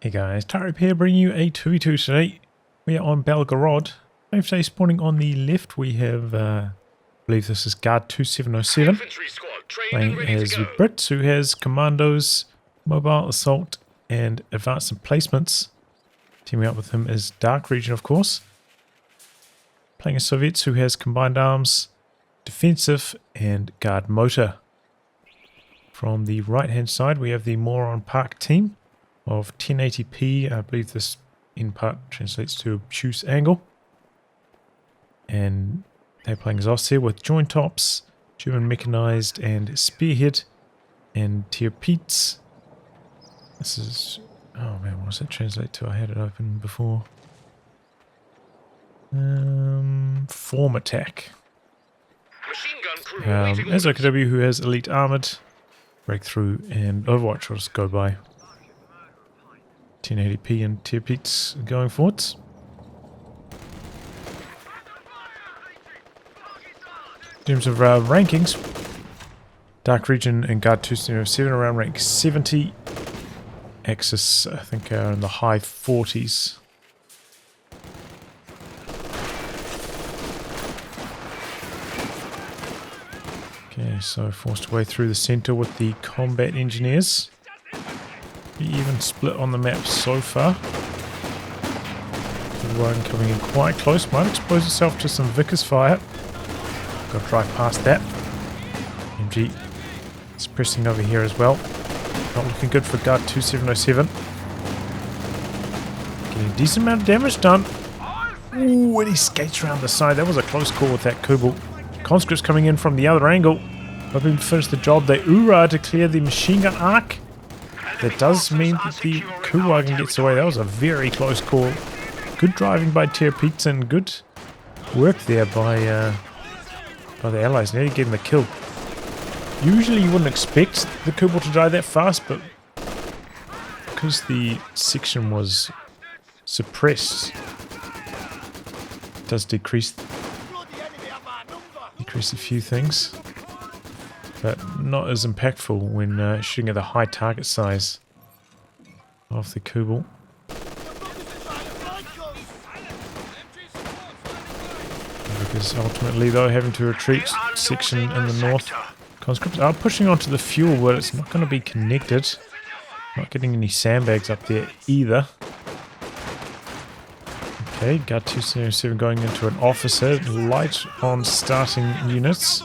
Hey guys, Tirpitz here bringing you a 2v2 today. We are on Belgorod. Today spawning on the left we have, I believe this is Guard2707. Playing as Tirpitz, who has Commandos, Mobile Assault and Advanced Emplacements. Teaming up with him is DarkRegion, of course. Playing as Soviets, who has Combined Arms, Defensive and Guard Motor. From the right hand side we have the Moron Park team of 1080p. I believe this in part translates to obtuse angle. And they're playing as Ostheer with Joint Ops, German Mechanized and Spearhead and Tirpitz. This is... oh man, what does that translate to? I had it open before. Form Attack. As OKW, who has Elite Armored, Breakthrough and Overwatch. I'll just go by 1080p and Tirpitz going forwards. In terms of rankings, DarkRegion and Guard2707 around rank 70. Axis, I think, are in the high 40s. Okay, so forced away through the center with the combat engineers. Even split on the map so far. The one coming in quite close might expose itself to some Vickers fire. Got to drive past that. MG is pressing over here as well. Not looking good for Guard2707. Getting a decent amount of damage done. Ooh, and he skates around the side. That was a close call with that Kubel. Conscripts coming in from the other angle. Hoping to finish the job. They oorah to clear the machine gun arc. That does mean that the Kuhwagen gets away. That was a very close call. Good driving by Tirpitz and good work there by the allies. Nearly getting the kill. Usually you wouldn't expect the Kubel to drive that fast, but because the section was suppressed, it does decrease a few things. But not as impactful when shooting at the high target size of the Kubel. Because ultimately, though, having to retreat section in the north, conscripts are pushing onto the fuel, but it's not going to be connected. Not getting any sandbags up there either. Okay, Guard2707 going into an officer, light on starting units.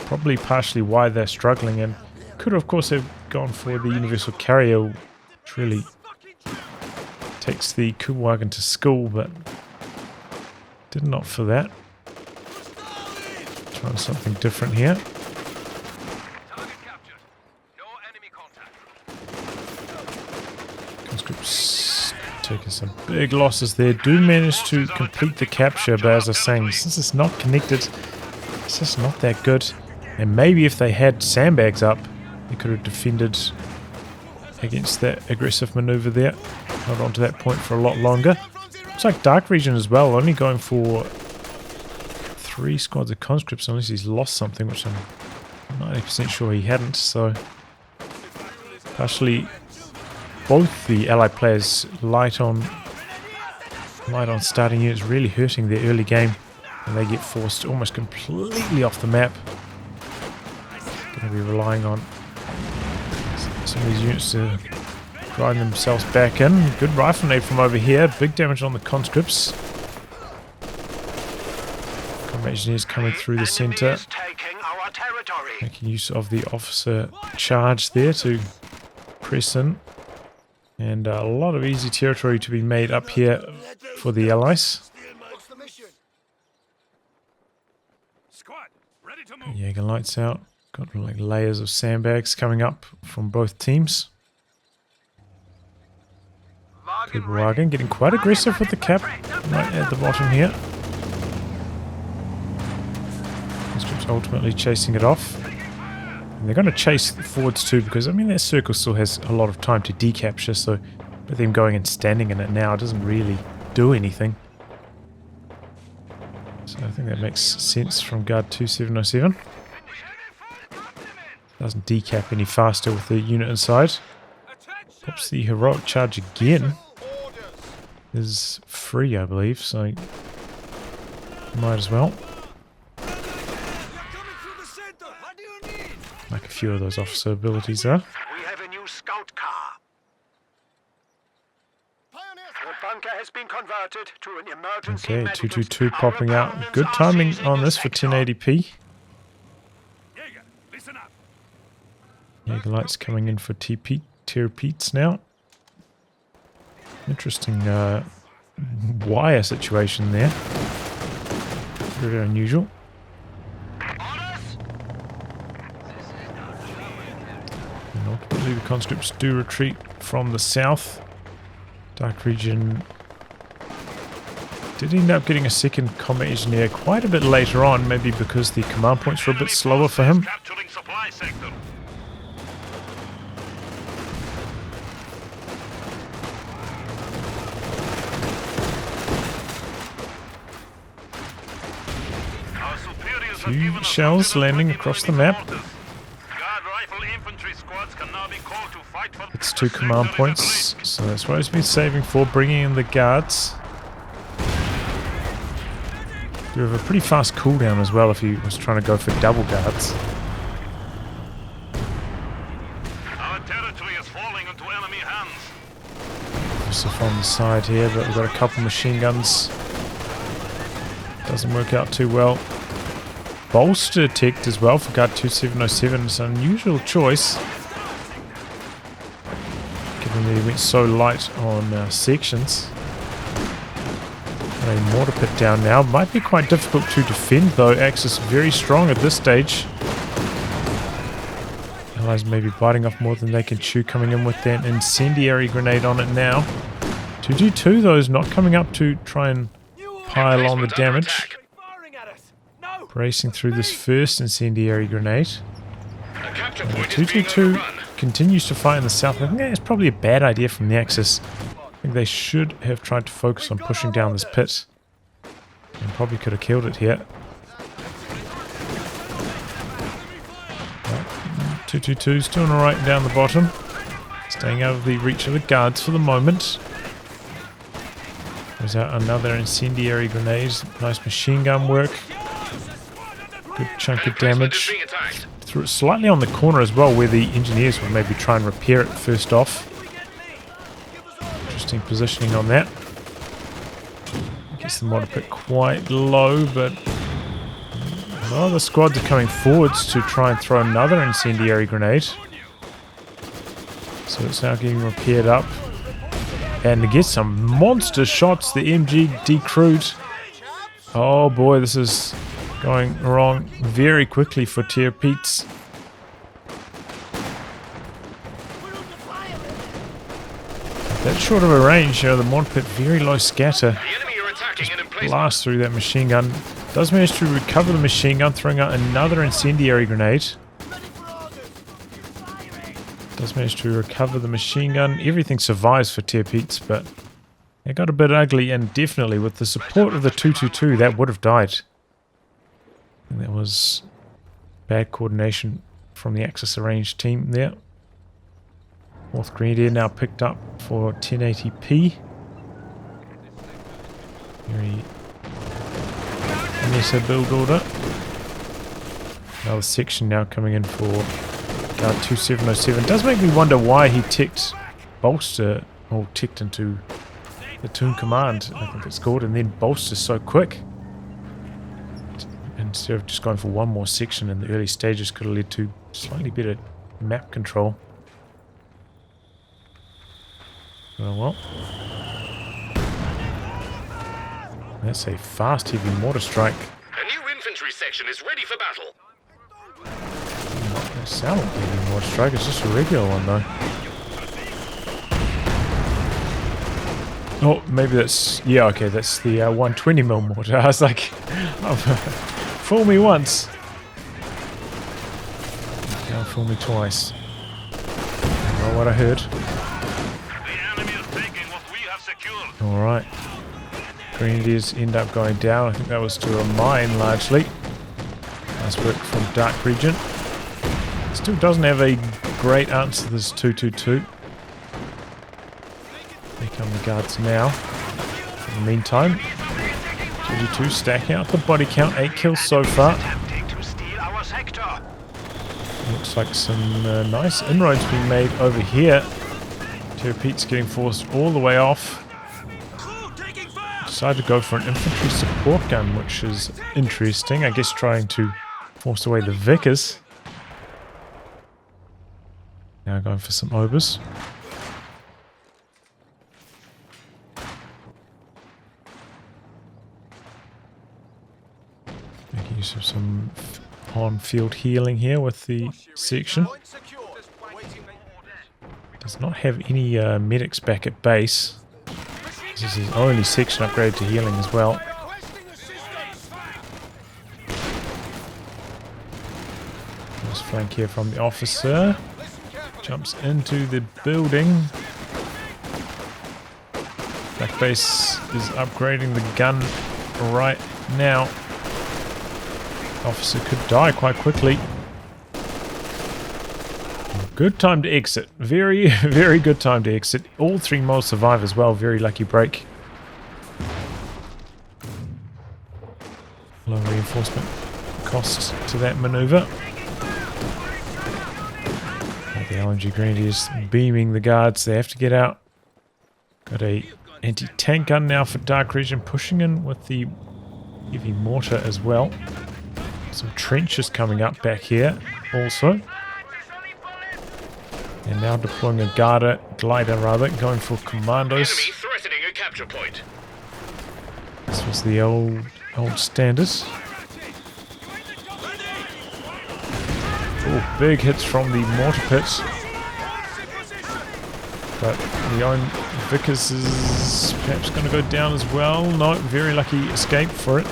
Probably partially why they're struggling, and could of course have gone for the universal carrier, which really takes the Kuhwagen to school, but did not for that. Trying something different here. Conscripts taking some big losses there. Do manage to complete the capture, but as I was saying, since it's not connected, it's just not that good. And maybe if they had sandbags up, they could have defended against that aggressive maneuver there. Held on to that point for a lot longer. Looks like DarkRegion as well, only going for 3 squads of conscripts unless he's lost something, which I'm 90% sure he hadn't. So partially both the allied players light on starting units, really hurting their early game, and they get forced almost completely off the map. Going to be relying on some of these units to grind themselves back in. Good rifle nade from over here. Big damage on the conscripts. Combat engineers coming through the center. Making use of the officer charge there to press in. And a lot of easy territory to be made up here for the allies. Jaeger lights out. Got like layers of sandbags coming up from both teams. Wagen getting quite aggressive with the cap right at the bottom here. Conscripts ultimately chasing it off. And they're going to chase forwards too, because I mean that circle still has a lot of time to decapture, so with them going and standing in it now, it doesn't really do anything. So I think that makes sense from Guard2707. Doesn't decap any faster with the unit inside. Pops the heroic charge again. Is free, I believe, so might as well. Like a few of those officer abilities there. We have a new scout car. The bunker has been converted to an emergency Okay, medical 222 popping out. Good timing on this for 1080p. Jaeger lights coming in for Tirpitz now. Interesting wire situation there. Very unusual. And ultimately the conscripts do retreat from the south. DarkRegion did end up getting a second combat engineer quite a bit later on, maybe because the command points were a bit slower for him. Few shells landing across the map. It's 2 command points, so that's what he's been saving for, bringing in the guards. You have a pretty fast cooldown as well if he was trying to go for double guards. Our territory is falling into enemy hands. Yusuf on the side here, but we've got a couple machine guns. Doesn't work out too well. Bolster ticked as well for Guard2707. It's an unusual choice, given that he went so light on sections. A mortar pit down now. Might be quite difficult to defend though. Axis very strong at this stage. Allies maybe biting off more than they can chew, coming in with that incendiary grenade on it now. 222 though is not coming up to try and pile on the damage. Racing through this first incendiary grenade. 222 continues to fight in the south. I think it's probably a bad idea from the Axis. I think they should have tried to focus on pushing down this pit. And probably could have killed it here. 222's doing alright down the bottom. Staying out of the reach of the guards for the moment. There's another incendiary grenade. Nice machine gun work. Good chunk of damage. Threw it slightly on the corner as well, where the engineers would maybe try and repair it first off. Interesting positioning on that. Gets the mortar pit quite low, but the squads are coming forwards to try and throw another incendiary grenade. So it's now getting repaired up. And to get some monster shots, the MG decrewed. Oh boy, this is going wrong very quickly for Tirpitz. That short of a range, the mortar pit very low scatter. Just blast through that machine gun. Does manage to recover the machine gun, throwing out another incendiary grenade. Does manage to recover the machine gun. Everything survives for Tirpitz, but it got a bit ugly, and definitely with the support of the 222, that would have died. And that was bad coordination from the Axis arranged team there. 4th Grenadier now picked up for 1080p. Very meta build order. Another section now coming in for Guard2707. Does make me wonder why he ticked Bolster, or ticked into Platoon Command, I think it's called, and then Bolster so quick. Instead of just going for one more section in the early stages, could have led to slightly better map control. Oh well. That's a fast, heavy mortar strike. A new infantry section is ready for battle. Not a sound heavy mortar strike, it's just a regular one though. Oh, maybe that's... yeah, okay, that's the 120mm mortar. I was like... fool me once. Can't fool me twice. Not what I heard. The enemy is taking what we have secured. Alright. Grenadiers end up going down. I think that was to a mine largely. Nice work from DarkRegion. Still doesn't have a great answer to this 222. Here come the guards now. In the meantime, 22 stacking out the body count, 8 kills so far. Looks like some nice inroads being made over here. Tirpitz getting forced all the way off. Decided to go for an infantry support gun, which is interesting. I guess trying to force away the Vickers. Now going for some obers. Making use of some on-field healing here with the section. Does not have any medics back at base. This is his only section upgrade to healing as well. Nice flank here from the officer. Jumps into the building. Back base is upgrading the gun right now. Officer could die quite quickly. Good time to exit. Very, very good time to exit. All 3 mods survive as well. Very lucky break. Low reinforcement cost to that maneuver. The LMG Grenadiers beaming the guards. They have to get out. Got a anti-tank gun now for DarkRegion, pushing in with the heavy mortar as well. Some trenches coming up back here also. And now deploying a glider rather, going for Commandos. Enemy threatening a capture point. This was the old standards. Oh, big hits from the mortar pits. But the own Vickers is perhaps going to go down as well. No, very lucky escape for it.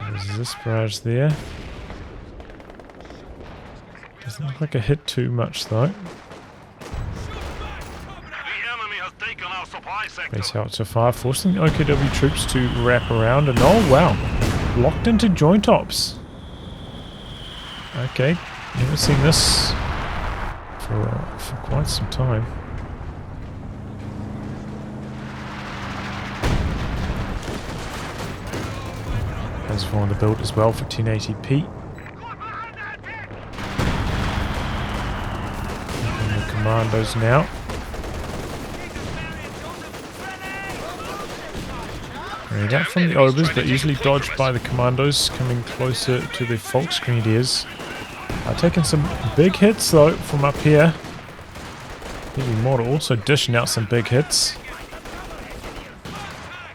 There's this barrage there. Doesn't look like it hit too much though. Base howitzer fire, forcing the OKW troops to wrap around, and oh wow, locked into joint ops. Okay, never seen this for quite some time. Has for the build as well for 1080p. And the Commandos now. Grenade out from the Obers, but easily dodged by the Commandos, coming closer to the Volksgrenadiers. Taking some big hits though from up here. Heavy mortar also dishing out some big hits.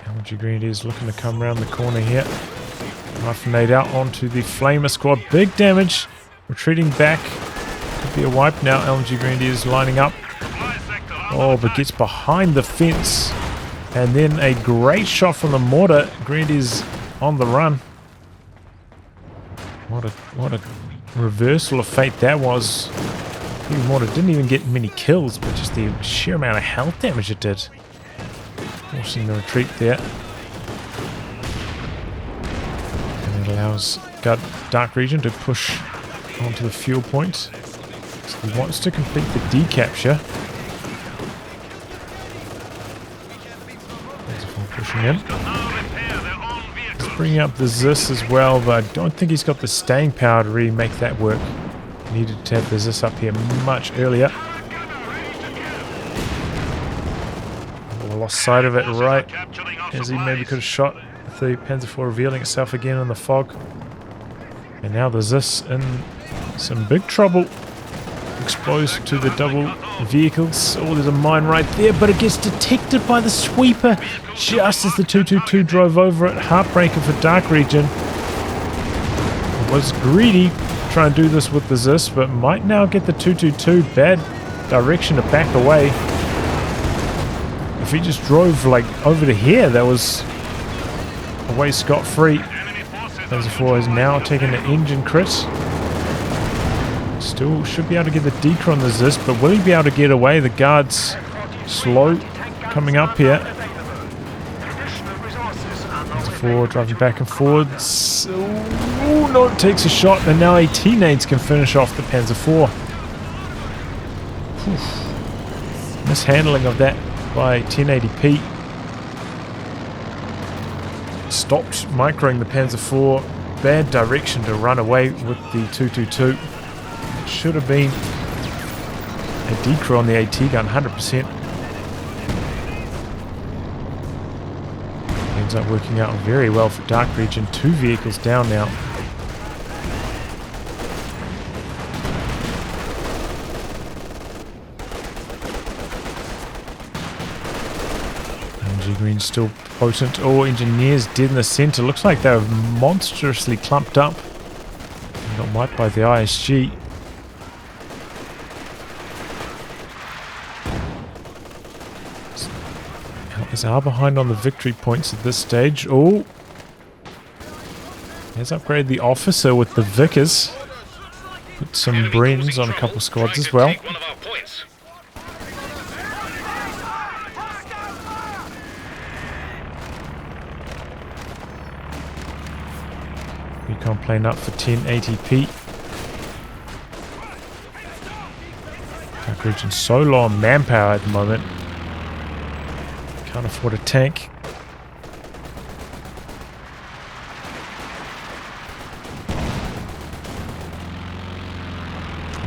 LMG Grenadiers looking to come around the corner here. Knife nade out onto the Flamer squad. Big damage. Retreating back. Could be a wipe now. LMG Grenadiers lining up. Oh, but gets behind the fence. And then a great shot from the mortar. Grenadiers on the run. What a reversal of fate that was. The mortar didn't even get many kills, but just the sheer amount of health damage it did. Forcing the retreat there. And it allows DarkRegion to push onto the fuel point. So he wants to complete the decapture. Pushing in. He's bringing up the Zis as well, but I don't think he's got the staying power to really make that work. Needed to have the Zis up here much earlier. Oh, lost sight of it right as he maybe could have shot the Panzer IV revealing itself again in the fog. And now the Zis in some big trouble. Exposed to the double vehicles. Oh, there's a mine right there, but it gets detected by the sweeper just as the 222 drove over it. Heartbreaker for DarkRegion. Was greedy trying to do this with the Zis, but might now get the 222. Bad direction to back away. If he just drove like over to here, that was away scot-free. Panzer IV is now taking an engine crit. Still should be able to get the deker on the Zis, but will he be able to get away? The guards slow coming up here. Panzer IV driving back and forwards. Ooh, no, it takes a shot, and now a T-nades can finish off the Panzer IV. Mishandling of that by 1080p. Stopped microing the Panzer IV. Bad direction to run away with the 222. Should have been a decrew on the AT gun, 100%. Ends up working out very well for DarkRegion. 2 vehicles down now. LNG Green still potent. Oh, Engineers dead in the center. Looks like they're monstrously clumped up. Got wiped by the ISG. Is our behind on the victory points at this stage. Oh, has upgraded the officer with the Vickers. Put some Brens on a couple squads as well. Recon plane up for 1080p. DarkRegion so low on manpower at the moment. Can't afford a tank.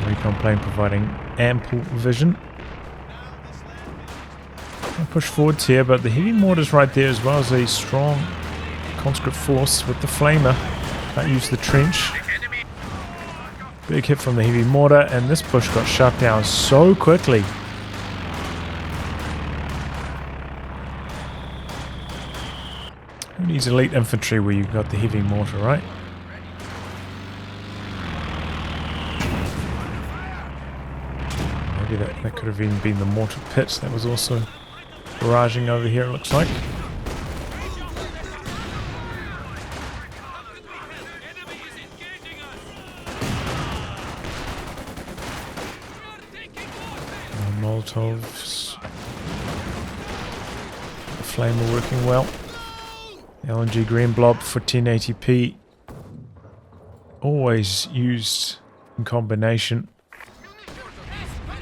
Recon plane providing ample vision. I'll push forwards here, but the heavy mortar's right there as well as a strong conscript force with the flamer. Can't use the trench. Big hit from the heavy mortar, and this push got shut down so quickly. Who needs elite infantry where you've got the heavy mortar, right? Maybe that could have even been the mortar pit that was also barraging over here, it looks like. Molotovs. The flamer working well. LNG green blob for 1080p. Always used in combination.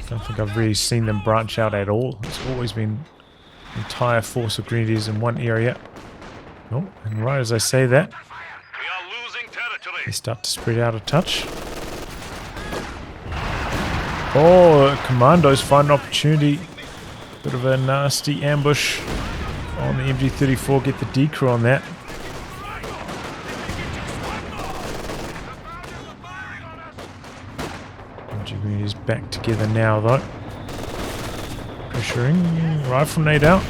Don't think I've really seen them branch out at all. It's always been an entire force of grenadiers in one area. Oh, and right as I say that, they start to spread out a touch. Oh, Commandos find an opportunity. Bit of a nasty ambush on the MG34. Get the decrew on that. MG is back together now though. Pressuring. Rifle nade out.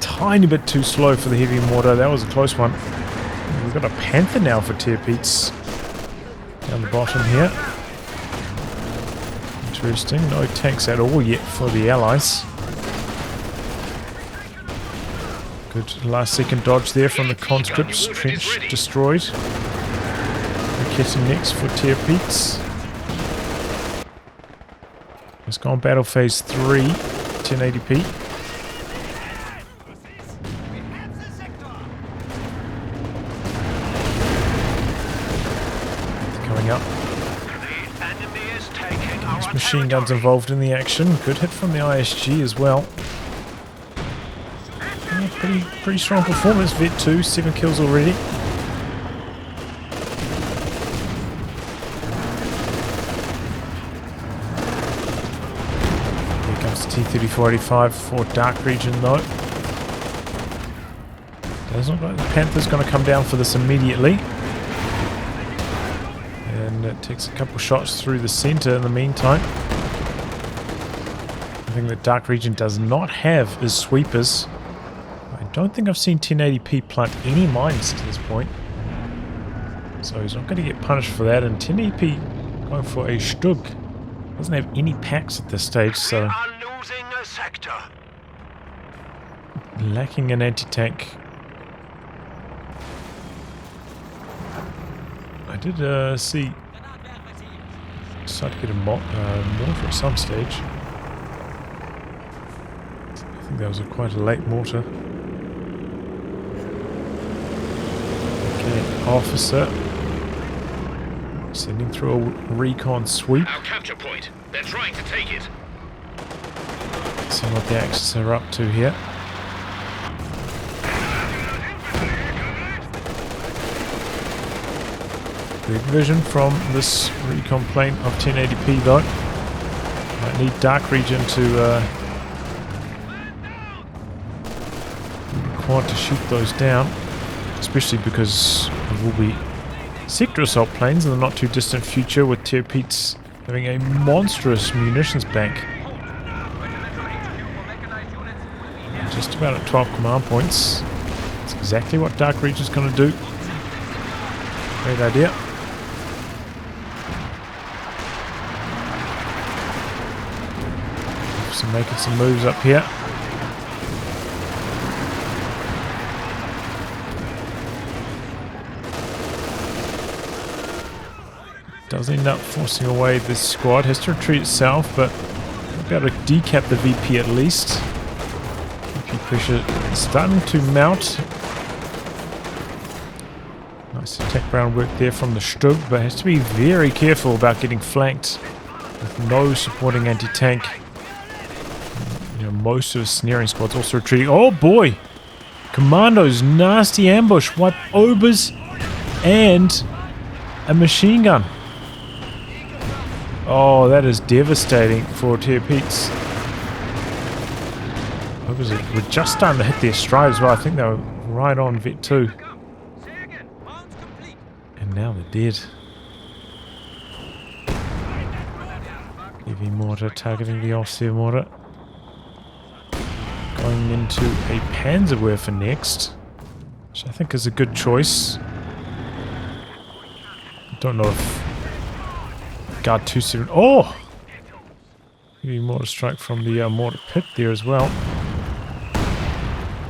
Tiny bit too slow for the heavy mortar. That was a close one. We've got a Panther now for Tirpitz. Down the bottom here. Interesting. No tanks at all yet for the Allies. Good last second dodge there from the conscripts. Trench destroyed. Getting next for Tirpitz. It's gone battle phase 3. 1080p. Coming up. Machine guns involved in the action. Good hit from the ISG as well. Yeah, pretty strong performance. Vet 2, 7 kills already. Here comes the T-3485 for DarkRegion though. Doesn't look like the Panther's going to come down for this immediately. And it takes a couple shots through the center in the meantime. The thing that DarkRegion does not have is sweepers. I don't think I've seen 1080p plant any mines to this point. So he's not going to get punished for that. And 1080p going for a Stug. Doesn't have any packs at this stage, so... They are losing a sector. Lacking an anti-tank. I did see... Decided to get a mortar at some stage. I think that was quite a late mortar. Okay, officer. Sending through a recon sweep. Our capture point. They're trying to take it. See what the Axis are up to here. Good vision from this recon plane of 1080p though. Might need DarkRegion to required to shoot those down, especially because there will be sector assault planes in the not too distant future, with Tirpitz having a monstrous munitions bank. Just about at 12 command points. That's exactly what DarkRegion is going to do. Great idea. So making some moves up here. Does end up forcing away this squad. Has to retreat itself, but we'll be able to decap the VP at least. VP pressure starting to mount. Nice attack ground work there from the Stug, but has to be very careful about getting flanked with no supporting anti-tank. You know, most of the snaring squad's also retreating. Oh boy! Commandos, nasty ambush, wipe obers and a machine gun. Oh, that is devastating for Tirpitz. Obers were just starting to hit their stride as well. I think they were right on Vet 2. And now they're dead. Heavy mortar targeting the Ostheer mortar. Going into a Panzerwerfer next, which I think is a good choice. Don't know if Guard2707. Oh! Heavy mortar strike from the mortar pit there as well.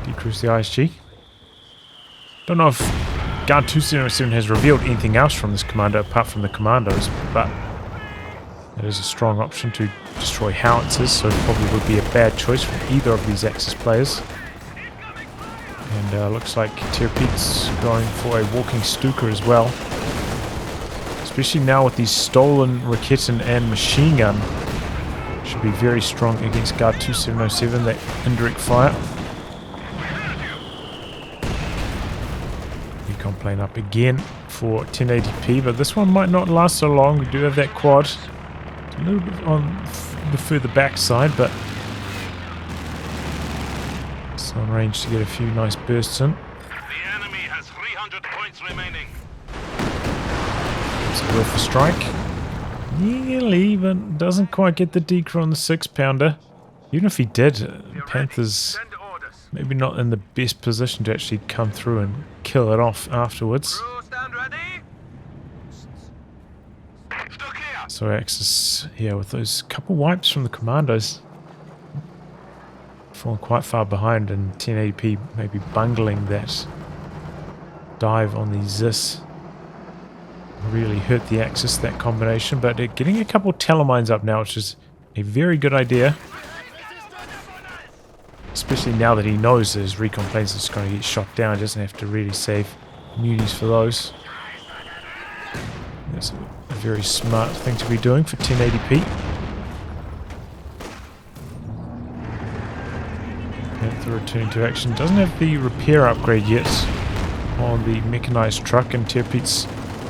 Decrease the ISG. Don't know if Guard2707 has revealed anything else from this commander apart from the Commandos, but it is a strong option to destroy howitzers, so it probably would be a bad choice for either of these Axis players. And looks like Tirpitz going for a walking Stuka as well. Especially now with these stolen Raketten and machine gun. Should be very strong against Guard2707, that indirect fire. Recon plane up again for 1080p, but this one might not last so long. We do have that quad. It's a little bit on the further back side, but it's on range to get a few nice bursts in. The enemy has 300 points remaining. It's worth a strike. Nearly, but doesn't quite get the decre on the 6-pounder. Even if he did, Panther's maybe not in the best position to actually come through and kill it off afterwards. So Axis, yeah, with those couple wipes from the Commandos, falling quite far behind, and 1080p maybe bungling that dive on the Zis. Really hurt the Axis, that combination, but getting a couple telemines up now, which is a very good idea. Especially now that he knows that his recon planes are just going to get shot down. He doesn't have to really save munis for those. That's a very smart thing to be doing for 1080p. Panther returning to action. Doesn't have the repair upgrade yet on the mechanized truck, and Tirpitz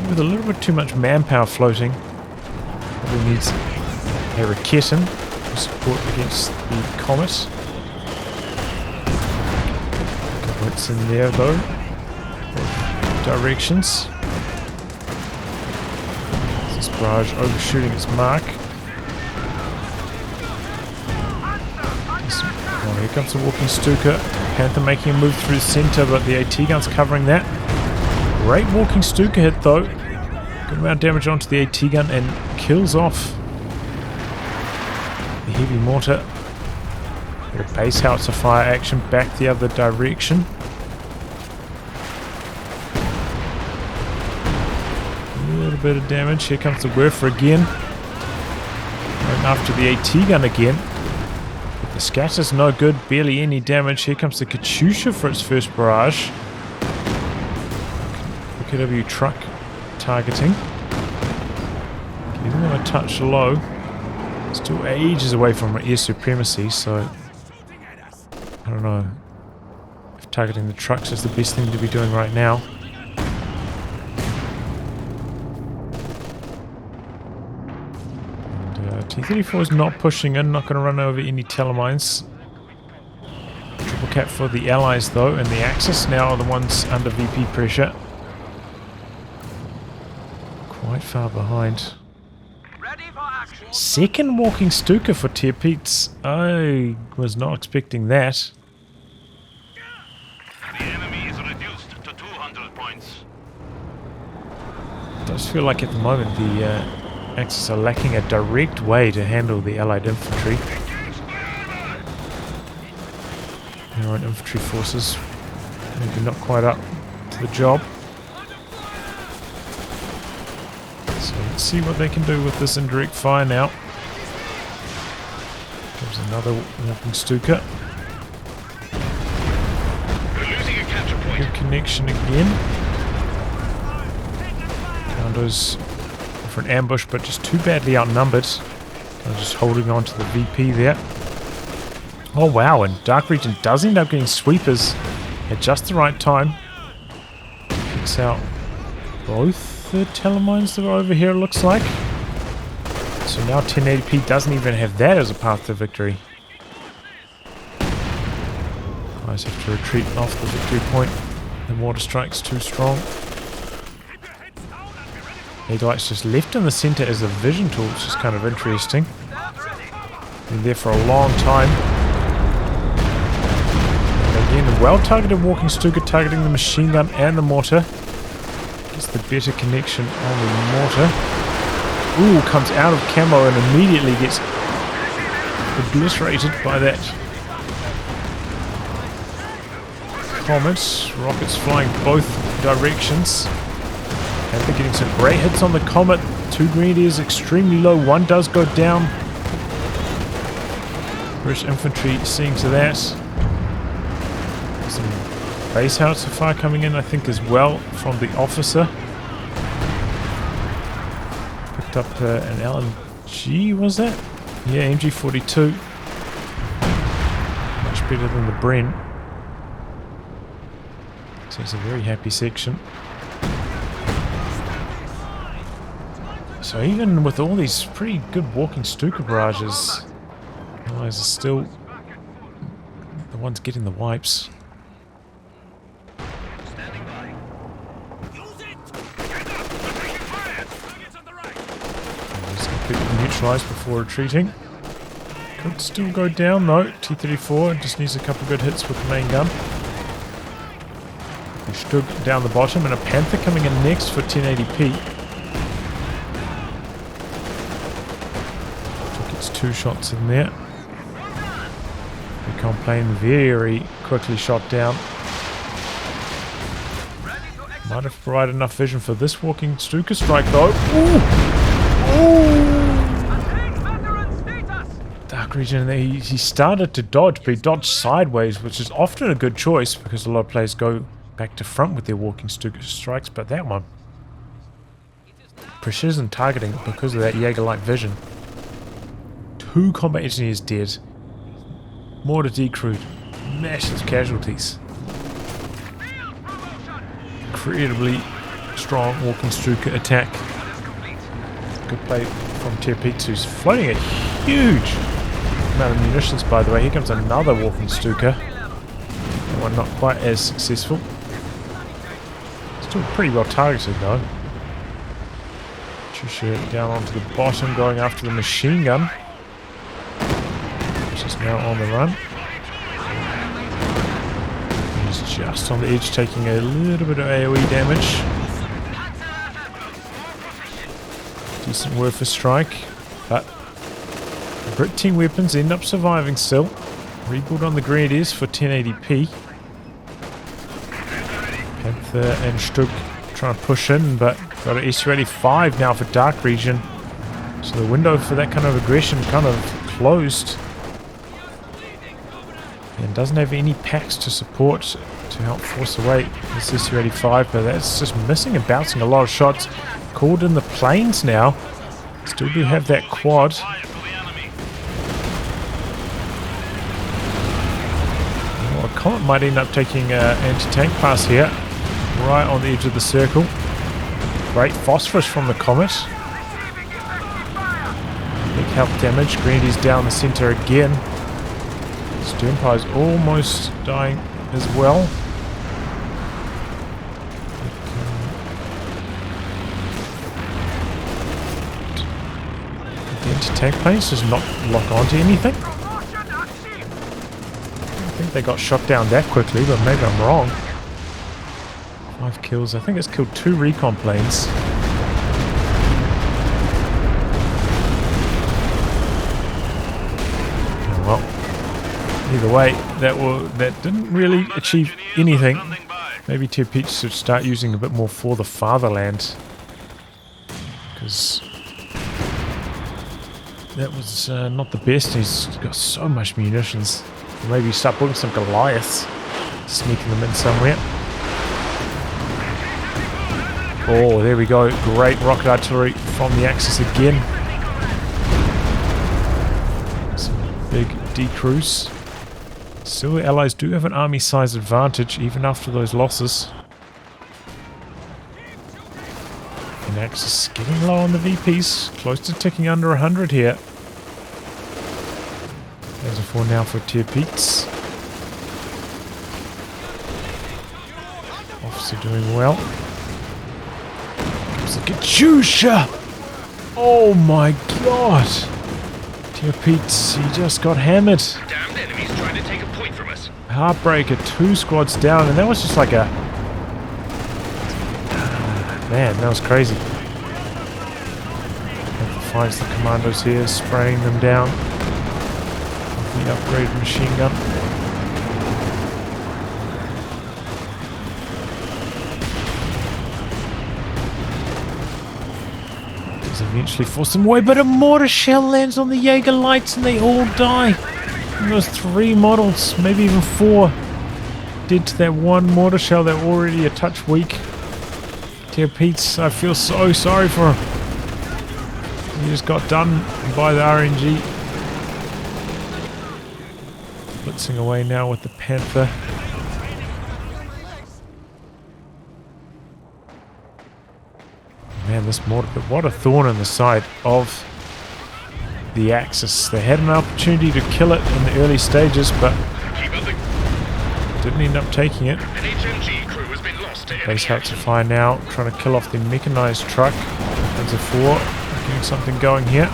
with a little bit too much manpower floating. Probably needs a Raketten to support against the Comet. Couple hits in there though. Both directions. This barrage overshooting its mark. Oh, here comes the walking Stuka. Panther making a move through the center, but the AT gun's covering that. Great walking Stuka hit though. Good amount of damage onto the AT gun and kills off the heavy mortar. The base howitzer fire action back the other direction. A little bit of damage. Here comes the Werfer again. Going after the AT gun again. But the scatter's no good. Barely any damage. Here comes the Katyusha for its first barrage. KW truck targeting. Getting them a touch low. Still ages away from air supremacy, so I don't know if targeting the trucks is the best thing to be doing right now. And T-34 is not pushing in, not going to run over any telemines. Triple cap for the Allies though, and the Axis now are the ones under VP pressure. Quite far behind. Second walking Stuka for Tirpitz. I was not expecting that. The enemy is reduced to 200 points. It does feel like at the moment the Axis are lacking a direct way to handle the Allied infantry. Their own infantry forces maybe not quite up to the job. So let's see what they can do with this indirect fire now. Comes another walking Stuka. Good connection again. Commandos for an ambush, but just too badly outnumbered. I'm just holding on to the VP there. Oh wow, and DarkRegion does end up getting sweepers at just the right time. Picks out both the telemines that are over here, it looks like. So now 1080p doesn't even have that as a path to victory. Guys have to retreat off the victory point. The water strike's too strong. Eaglight's just left in the center as a vision tool, which is kind of interesting. Been there for a long time. Again, a well-targeted walking Stuka targeting the machine gun and the mortar. Gets the better connection on the mortar. Ooh, comes out of camo and immediately gets obliterated by that comet. Rockets flying both directions. And they're getting some great hits on the comet. 2 grenadiers extremely low. One does go down. British infantry seeing to that. Some base howitzer fire coming in, I think, as well from the officer. Picked up an LMG, was that? Yeah, MG42. Much better than the Bren. So it's a very happy section. So even with all these pretty good walking Stuka barrages, Allies are still the ones getting the wipes. Completely neutralized before retreating. Could still go down though. T-34 just needs a couple good hits with the main gun. Stug down the bottom, and a Panther coming in next for 1080p. Gets 2 shots in there. Recon plane very quickly shot down. Might have provided enough vision for this walking Stuka strike though. Ooh! DarkRegion, he started to dodge, but he dodged sideways, which is often a good choice because a lot of players go back to front with their walking Stuka strikes, but that one, precision targeting because of that Jaeger-like vision. 2 combat engineers dead. Mortar decrewed. Massive casualties. Incredibly strong walking Stuka attack. Good play from Tirpitz, who's floating a huge amount of munitions, by the way. Here comes another walking Stuka. That one not quite as successful. Still pretty well targeted though. Cheshire down onto the bottom, going after the machine gun, which is now on the run. He's just on the edge, taking a little bit of AoE damage. Decent word for strike, but the Brit team weapons end up surviving still. Rebuild on the Grenadiers for 1080p. Panther and Stug trying to push in, but got an SU-85 now for DarkRegion. So the window for that kind of aggression kind of closed. And doesn't have any packs to support to help force away this SU-85, but that's just missing and bouncing a lot of shots. Called in the planes now. Still do have that quad. Well, Comet might end up taking an anti-tank pass here, right on the edge of the circle. Great phosphorus from the Comet. Big health damage. Grandy's down the center again. Sternpire's almost dying as well. The anti-tank planes does not lock onto anything. I think they got shot down that quickly, but maybe I'm wrong. 5 kills. I think it's killed 2 recon planes. Well, either way, that didn't really achieve anything. Maybe Tirpitz should start using a bit more for the fatherland, because that was not the best. He's got so much munitions. Maybe start putting some Goliaths, sneaking them in somewhere. Oh, there we go. Great rocket artillery from the Axis again. Some big decrews. Still, the Allies do have an army size advantage, even after those losses. And Axis getting low on the VPs. Close to ticking under 100 here. There's a 4 now for Tirpitz. Officer doing well. Look at Katyusha! Oh my god! Tirpitz, he just got hammered. Damned enemies trying to take a point from us. Heartbreaker, 2 squads down, and that was just like a... man, that was crazy. Finds the Commandos here, spraying them down. The upgraded machine gun. Eventually force them away, but a mortar shell lands on the Jaeger lights and they all die. And those 3 models, maybe even 4, did to that 1 mortar shell. They're already a touch weak. Tirpitz, I feel so sorry for him. He just got done by the RNG. Blitzing away now with the Panther. Man, this mortar, but what a thorn in the side of the Axis. They had an opportunity to kill it in the early stages, but didn't end up taking it. Base helps to fire now, trying to kill off the mechanized truck. There's a 4, getting something going here.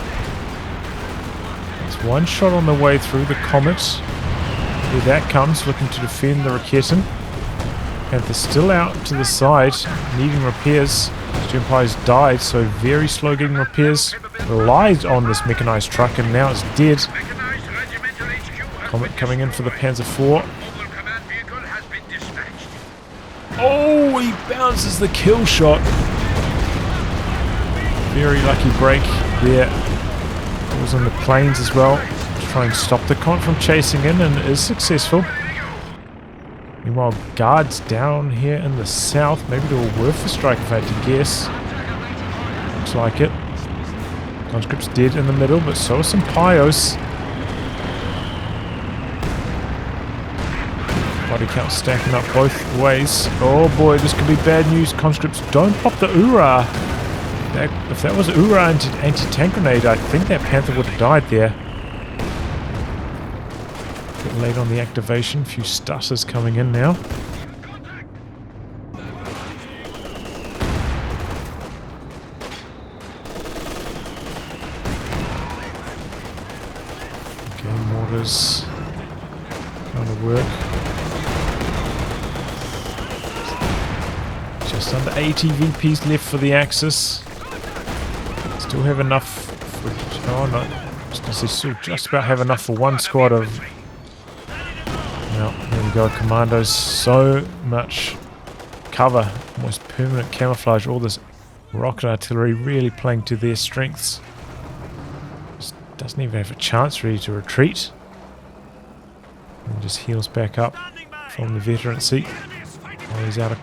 It's 1 shot on the way through the Comet. Here that comes, looking to defend the Raketin. Panther still out to the side, needing repairs. Empire's died, so very slow getting repairs. Relied on this mechanized truck, and now it's dead. Comet coming in for the Panzer IV. Oh, he bounces the kill shot. Very lucky break there. It was on the planes as well, to try and stop the Con from chasing in, and is successful. Meanwhile, Guards down here in the south. Maybe they were worth a strike if I had to guess. Looks like it. Conscript's dead in the middle, but so are some Pios. Body count stacking up both ways. Oh boy, this could be bad news. Conscripts don't pop the Ura. If that was Ura anti-tank grenade, I think that Panther would have died there. Bit late on the activation. A few stutters coming in now. Okay, mortars kind of work. Just under 80 VPs left for the Axis. Still have enough for... oh no, I was going to say still just about have enough for 1 squad of... well, there we go, Commandos. So much cover, almost permanent camouflage. All this rocket artillery really playing to their strengths. Just doesn't even have a chance really to retreat. And just heals back up from the veteran seat while he's out of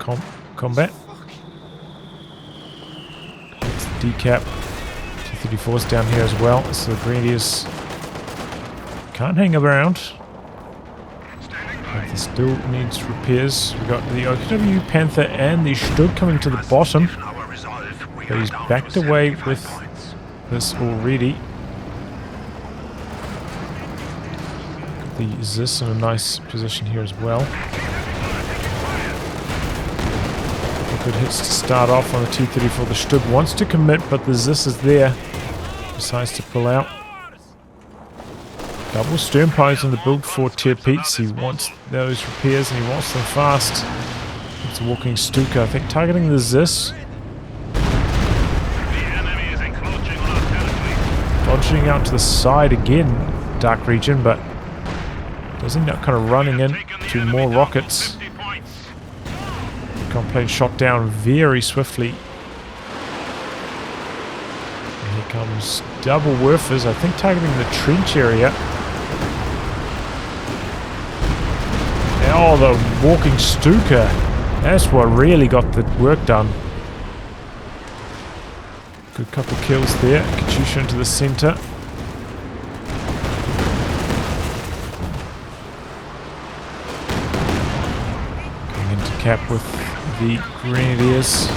combat. It's the decap. T-34's down here as well, so the Grenadiers can't hang around. Panther still needs repairs. We've got the OKW Panther and the Stug coming to the bottom. But he's backed away with this already. The Zis in a nice position here as well. Good hits to start off on the T-34. The Stug wants to commit, but the Zis is there. Decides to pull out. Double Sternpipes on the build for Tirpitz. He wants those repairs and he wants them fast. It's a walking Stuka. I think targeting the Zis. Dodging out to the side again, DarkRegion, but does end up kind of running in to more rockets. Plane shot down very swiftly. And here comes double Werfers, I think targeting the trench area. Oh, the walking Stuka. That's what really got the work done. Good couple of kills there. Katyusha into the center. Going into cap with the Grenadiers.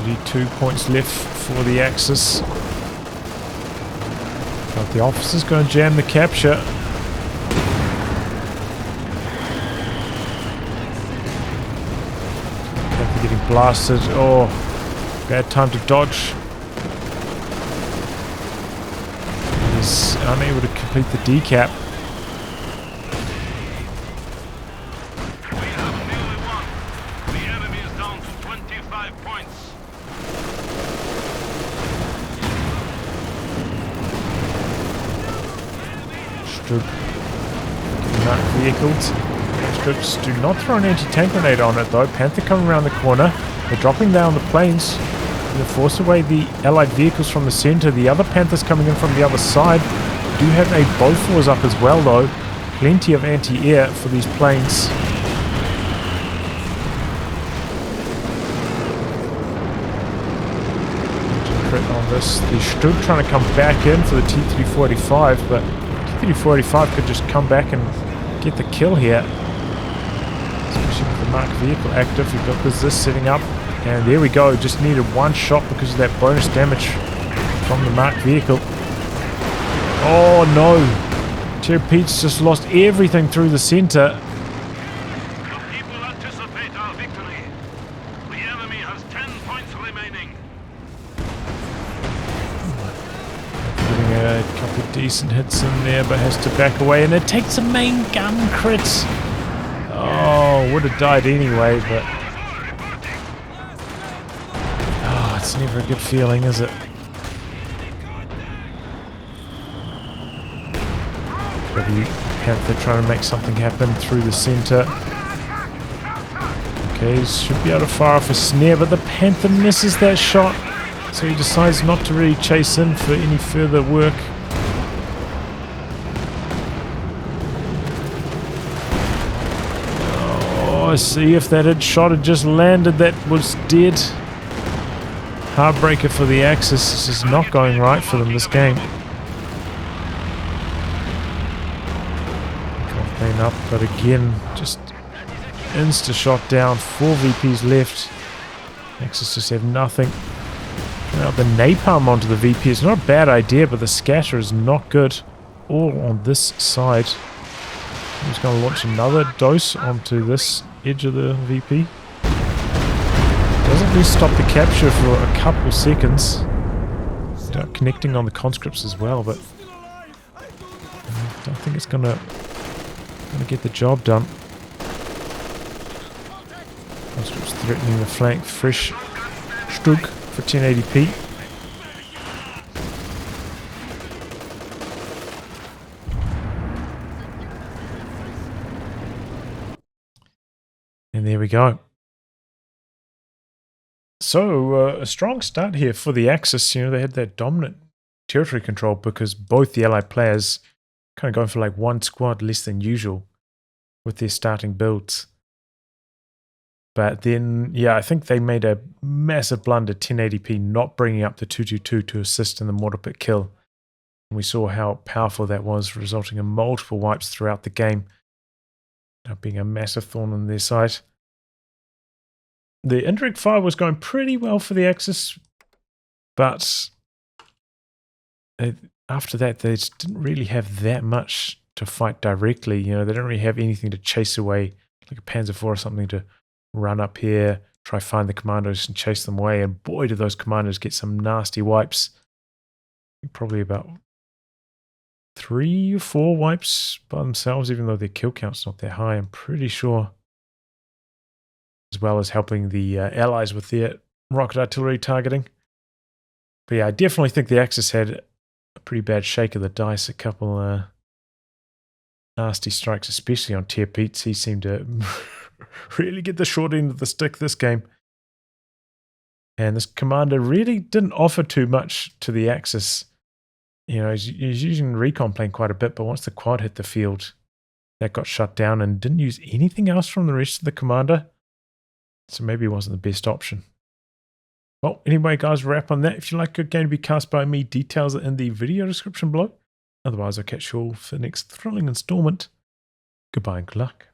32 points left for the Axis. But the officer's going to jam the capture. They're getting blasted. Oh, bad time to dodge. He's unable to complete the decap. Marked vehicles. Strips do not throw an anti-tank grenade on it though. Panther coming around the corner. They're dropping down the planes. They force away the allied vehicles from the center. The other Panthers coming in from the other side. Do have a Bofors up as well though. Plenty of anti-air for these planes. Crit on this. The Stug trying to come back in for the T-3485, but T-3485 could just come back and get the kill here. Especially with the marked vehicle active. We've got this sitting up. And there we go. Just needed one shot because of that bonus damage from the marked vehicle. Oh no. Tirpitz just lost everything through the center. The people anticipate our victory. The enemy has 10 points remaining. Getting a couple of decent hits in there, but has to back away, and it takes a main gun crit. Oh, would have died anyway, but oh, it's never a good feeling, is it? Panther trying to make something happen through the center. Okay, should be able to fire off a snare, but the Panther misses that shot. So he decides not to really chase in for any further work. Oh, see if that shot had just landed, that was dead. Heartbreaker for the Axis. This is not going right for them this game. Plane up, but again, just insta-shot down. 4 VPs left. Axis just have nothing. Now the napalm onto the VP is not a bad idea, but the scatter is not good. All on this side. I'm just going to launch another dose onto this edge of the VP. Doesn't really stop the capture for a couple seconds. Start connecting on the conscripts as well, but I don't think it's going to get the job done. Conscripts threatening the flank. Fresh Stug for 1080p. And there we go. So a strong start here for the Axis. You know, they had that dominant territory control because both the Allied players kind of going for like one squad less than usual with their starting builds. But then, yeah, I think they made a massive blunder, 1080p, not bringing up the 222 to assist in the mortar pit kill. And we saw how powerful that was, resulting in multiple wipes throughout the game. Being a massive thorn on their side. The indirect fire was going pretty well for the Axis, but after that, they just didn't really have that much to fight directly. You know, they don't really have anything to chase away, like a Panzer IV or something to run up here, try find the Commandos and chase them away. And boy, do those Commandos get some nasty wipes. Probably about 3 or 4 wipes by themselves, even though their kill count's not that high, I'm pretty sure. As well as helping the allies with their rocket artillery targeting. But yeah, I definitely think the Axis had a pretty bad shake of the dice. A couple nasty strikes, especially on Tirpitz. He seemed to really get the short end of the stick this game. And this commander really didn't offer too much to the Axis. You know, he's using the recon plane quite a bit, but once the quad hit the field, that got shut down and didn't use anything else from the rest of the commander. So maybe it wasn't the best option. Well, anyway, guys, wrap on that. If you like a game to be cast by me, details are in the video description below. Otherwise, I'll catch you all for the next thrilling installment. Goodbye and good luck.